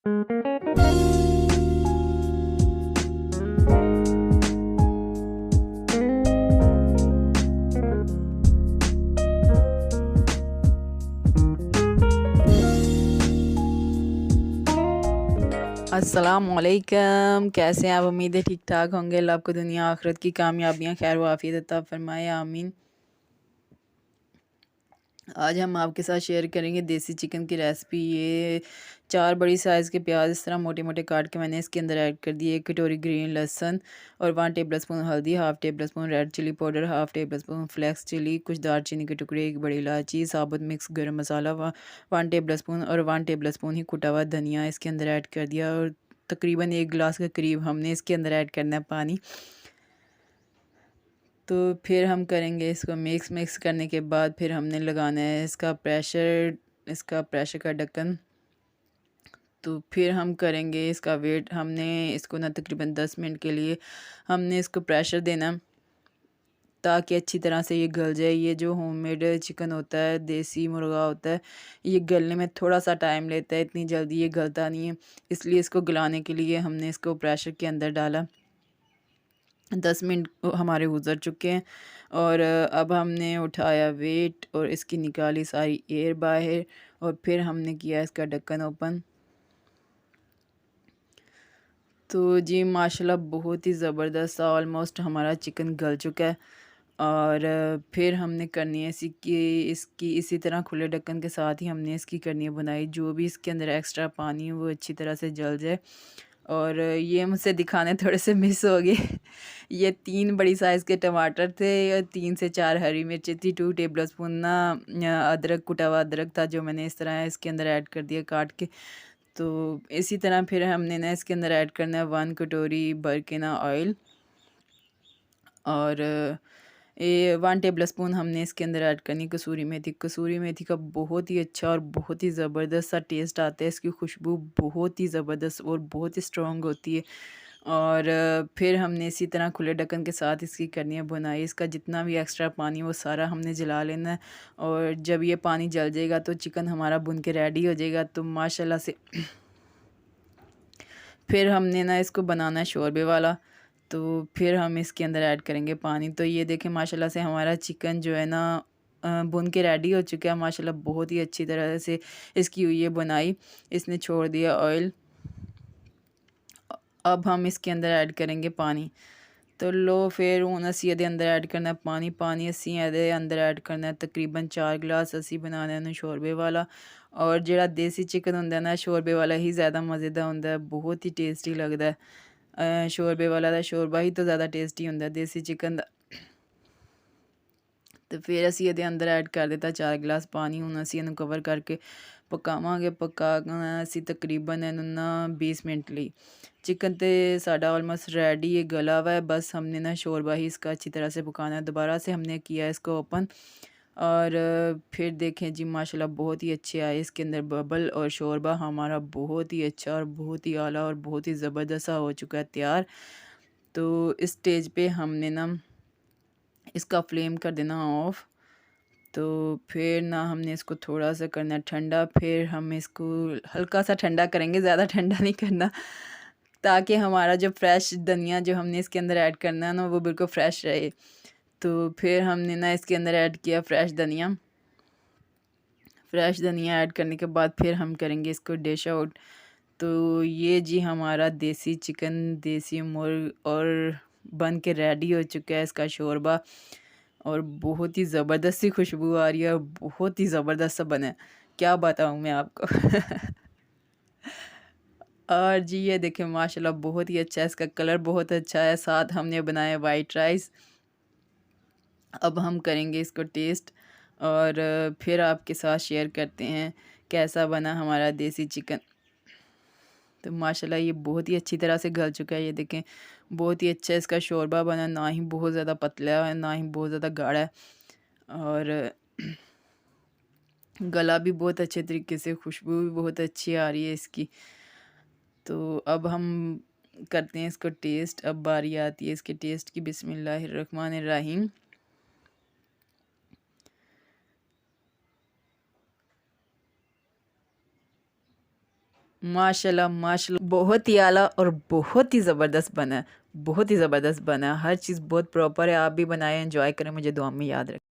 अस्सलामुअलैकुम, कैसे हैं आप? उम्मीद है ठीक ठाक होंगे। अल्लाह आपको दुनिया आखिरत की कामयाबियाँ खैर व आफियत अता फरमाए, आमीन। आज हम आपके साथ शेयर करेंगे देसी चिकन की रेसिपी। ये 4 बड़ी साइज़ के प्याज इस तरह मोटे मोटे काट के मैंने इसके अंदर ऐड कर दिए। 1 कटोरी ग्रीन लहसुन और 1 टेबल स्पून हल्दी, half tablespoon red chilli powder, half tablespoon flakes chilli, कुछ दालचीनी के टुकड़े, 1 बड़ी इलायची, साबुत मिक्स गरम मसाला 1 टेबल स्पून और 1 टेबल स्पून ही कुटा हुआ धनिया इसके अंदर ऐड कर दिया। और तकरीबन 1 गिलास के करीब हमने इसके अंदर ऐड करना है पानी। तो फिर हम करेंगे इसको मिक्स करने के बाद फिर हमने लगाना है इसका प्रेशर का ढक्कन। तो फिर हम करेंगे इसका वेट। हमने इसको ना तकरीबन 10 मिनट के लिए हमने इसको प्रेशर देना, ताकि अच्छी तरह से ये गल जाए। ये जो होममेड चिकन होता है, देसी मुर्गा होता है, ये गलने में थोड़ा सा टाइम लेता है, इतनी जल्दी ये गलता नहीं है। इसलिए इसको गलाने के लिए हमने इसको प्रेशर के अंदर डाला। 10 मिनट हमारे गुज़र चुके हैं और अब हमने उठाया वेट और इसकी निकाली सारी एयर बाहर और फिर हमने किया इसका ढक्कन ओपन। तो जी माशाल्लाह बहुत ही ज़बरदस्त सा ऑलमोस्ट हमारा चिकन गल चुका है। और फिर हमने करनी है इसकी इसी तरह खुले ढक्कन के साथ ही हमने इसकी करनी है बुनाई। जो भी इसके अंदर एक्स्ट्रा पानी है वो अच्छी तरह से जल जाए। और ये मुझसे दिखाने थोड़े से मिस हो गए। ये 3 बड़ी साइज़ के टमाटर थे और 3 से 4 हरी मिर्ची थी। 2 टेबल स्पून ना अदरक, कुटा हुआ अदरक था, जो मैंने इस तरह इसके अंदर ऐड कर दिया काट के। तो इसी तरह फिर हमने ना इसके अंदर ऐड करना है 1 कटोरी भर के ना ऑयल। और ये 1 टेबल स्पून हमने इसके अंदर ऐड करनी कसूरी मेथी। कसूरी मेथी का बहुत ही अच्छा और बहुत ही ज़बरदस्त सा टेस्ट आता है। इसकी खुशबू बहुत ही ज़बरदस्त और बहुत ही स्ट्रॉन्ग होती है। और फिर हमने इसी तरह खुले ढक्कन के साथ इसकी करनी है बुनाई। इसका जितना भी एक्स्ट्रा पानी वो सारा हमने जला लेना है। और जब ये पानी जल जाएगा तो चिकन हमारा भुन के रेडी हो जाएगा। तो माशाल्लाह से फिर हमने ना इसको बनाना है शोरबे वाला। तो फिर हम इसके अंदर ऐड करेंगे पानी। तो ये देखें माशाल्लाह से हमारा चिकन जो है ना भुन के रेडी हो चुका है। माशाल्लाह बहुत ही अच्छी तरह से इसकी हुई है बुनाई। इसने छोड़ दिया ऑयल। अब हम इसके अंदर ऐड करेंगे पानी। तो लो फिर हूँ असी ये अंदर ऐड करना है पानी असी ये अंदर ऐड करना है तकरीबन 4 गिलास असी बनाना है शोरबे वाला। और ਜਿਹੜਾ देसी चिकन होंगे ना शोरबे वाला ही ज़्यादा मज़ेदार होंगे है, बहुत ही टेस्टी लगता है। शोरबे वाला दा शोरबा ही तो ज़्यादा टेस्टी होंगे देसी चिकन दा। तो फिर असी ये अंदर ऐड कर दिता 4 गिलास पानी। हूँ असी इन्हू कवर करके पकावांगे। असी तकरीबन इन्हू ना 20 मिनट ਲਈ। चिकन तो साडा ऑलमोस्ट रेडी है, गला हुआ है। बस हमने ना शोरबा ही इसका अच्छी तरह से पकाना है। दोबारा से हमने किया इसको ओपन। और फिर देखें जी माशाल्लाह बहुत ही अच्छे आए इसके अंदर बबल। और शोरबा हमारा बहुत ही अच्छा और बहुत ही आला और बहुत ही ज़बरदस्त हो चुका है तैयार। तो इस स्टेज पे हमने ना इसका फ्लेम कर देना ऑफ। तो फिर ना हमने इसको थोड़ा सा करना ठंडा। फिर हम इसको हल्का सा ठंडा करेंगे, ज़्यादा ठंडा नहीं करना, ताकि हमारा जो फ्रेश धनिया जो हमने इसके अंदर ऐड करना है ना वो बिल्कुल फ्रेश रहे। तो फिर हमने ना इसके अंदर ऐड किया फ्रेश धनिया ऐड करने के बाद फिर हम करेंगे इसको डिश आउट। तो ये जी हमारा देसी चिकन, देसी मुर्ग और बन के रेडी हो चुका है इसका शोरबा। और बहुत ही ज़बरदस्त सी खुशबू आ रही है और बहुत ही ज़बरदस्त सा बना है, क्या बताऊँ मैं आपको। और जी ये देखें माशाल्लाह बहुत ही अच्छा है, इसका कलर बहुत अच्छा है। साथ हमने बनाया वाइट राइस। अब हम करेंगे इसको टेस्ट और फिर आपके साथ शेयर करते हैं कैसा बना हमारा देसी चिकन। तो माशाल्लाह ये बहुत ही अच्छी तरह से गल चुका है। ये देखें बहुत ही अच्छा इसका शोरबा बना, ना ही बहुत ज़्यादा पतला है ना ही बहुत ज़्यादा गाढ़ा है। और गला भी बहुत अच्छे तरीके से, खुशबू भी बहुत अच्छी आ रही है इसकी। तो अब हम करते हैं इसको टेस्ट। अब बारी आती है इसके टेस्ट की। बिस्मिल्लाहिर्रहमानिर्रहीम। माशाल्लाह, माशाल्लाह बहुत ही आला और बहुत ही ज़बरदस्त बना है। बहुत ही ज़बरदस्त बना है। हर चीज़ बहुत प्रॉपर है। आप भी बनाएँ, एन्जॉय करें, मुझे दुआ में याद रखें।